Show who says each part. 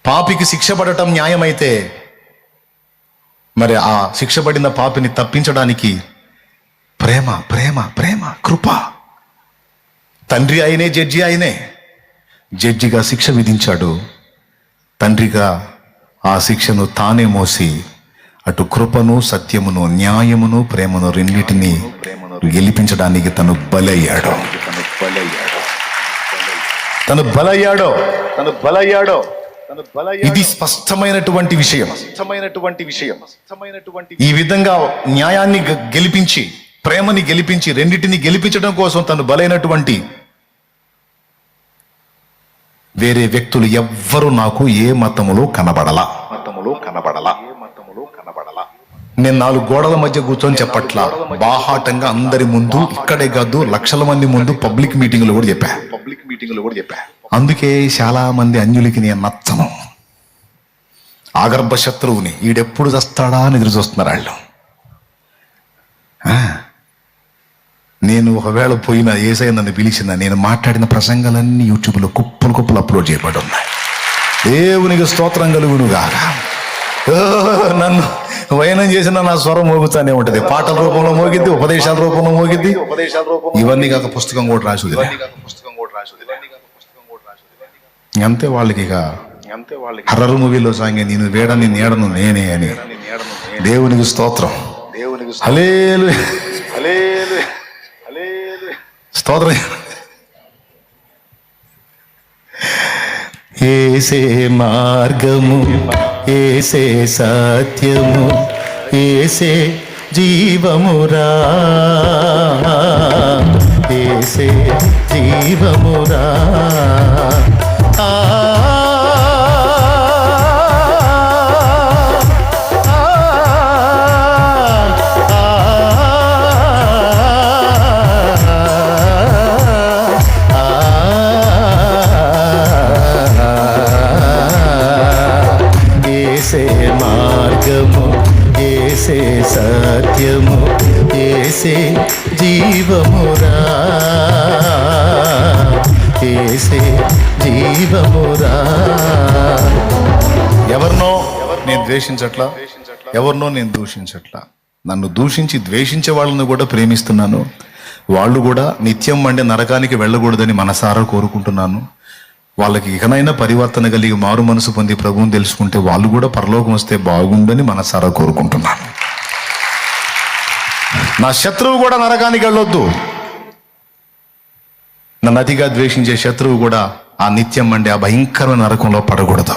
Speaker 1: పాపికి శిక్ష పడటం న్యాయమైతే మరి ఆ శిక్ష పడిన పాపిని తప్పించడానికి ప్రేమ ప్రేమ ప్రేమ కృప. తండ్రి ఆయనే, జడ్జి ఆయనే. జడ్జిగా శిక్ష విధించాడు, తండ్రిగా ఆ శిక్షను తానే మోసి అటు కృపను, సత్యమును, న్యాయమును, ప్రేమను రెండింటినీ గెలిపించడానికి తను బలయ్యాడో. ఇది స్పష్టమైనటువంటి విషయం. ఈ విధంగా న్యాయాన్ని గెలిపించి, ప్రేమని గెలిపించి, రెండింటిని గెలిపించడం కోసం తను బలైనటువంటి వేరే వ్యక్తులు ఎవ్వరూ నాకు ఏ మతములో కనబడలా. నేను 4 గోడల మధ్య కూర్చొని చెప్పట్లా, బాహాటంగా అందరి ముందు, ఇక్కడే కాదు లక్షల మంది ముందు పబ్లిక్ మీటింగ్లో కూడా చెప్పా. అందుకే చాలా మంది అన్యులకి నేను నచ్చను. ఆగర్భ శత్రువుని, ఈడెప్పుడు చస్తాడా అని ఎదురు చూస్తున్నారు వాళ్ళు. నేను ఒకవేళ పోయినా, ఏసై నన్ను పిలిచిన, నేను మాట్లాడిన ప్రసంగాలన్నీ యూట్యూబ్లో కుప్పలు అప్లోడ్ చేయబడి ఉన్నాయి. దేవునికి స్తోత్రం కలుగునుగా. నన్ను వైనం చేసిన నా స్వరం మోగుతానే ఉంటది. పాటల రూపంలో మోగిద్ది, ఉపదేశాల రూపంలో మోగిద్ది. ఇవన్నీ కాక పుస్తకం కూడా రాసుది. అంతే వాళ్ళకి. ఇక హర్రర్ మూవీలో సాంగ్ నేను వేడని నీడను నేనే అని. దేవునికి స్తోత్రం, హల్లెలూయా, స్తోత్రం. ఏసే మార్గము, ఏసే సత్యము, ఏసే జీవమురా, ఏసే జీవమురా. ఏసే మార్గము, ఏసే సత్యము, ఏసే జీవమురా, ఏసే జీవమురా. ఎవరినో నేను ద్వేషించట్లా, ఎవరినో నేను దూషించట్లా. నన్ను దూషించి ద్వేషించే వాళ్ళను కూడా ప్రేమిస్తున్నాను. వాళ్ళు కూడా నిత్యం మండే నరకానికి వెళ్ళకూడదని మనసారా కోరుకుంటున్నాను. వాళ్ళకి ఇకనైనా పరివర్తన కలిగి మారు మనసు పొంది ప్రభువుని తెలుసుకుంటే వాళ్ళు కూడా పరలోకం వస్తే బాగుండని మనసారా కోరుకుంటున్నాను. నా శత్రువు కూడా నరకానికి వెళ్ళొద్దు. నన్ను అతిగా ద్వేషించే శత్రువు కూడా ఆ నిత్యం మండే ఆ భయంకరమైన నరకంలో పడకూడదు.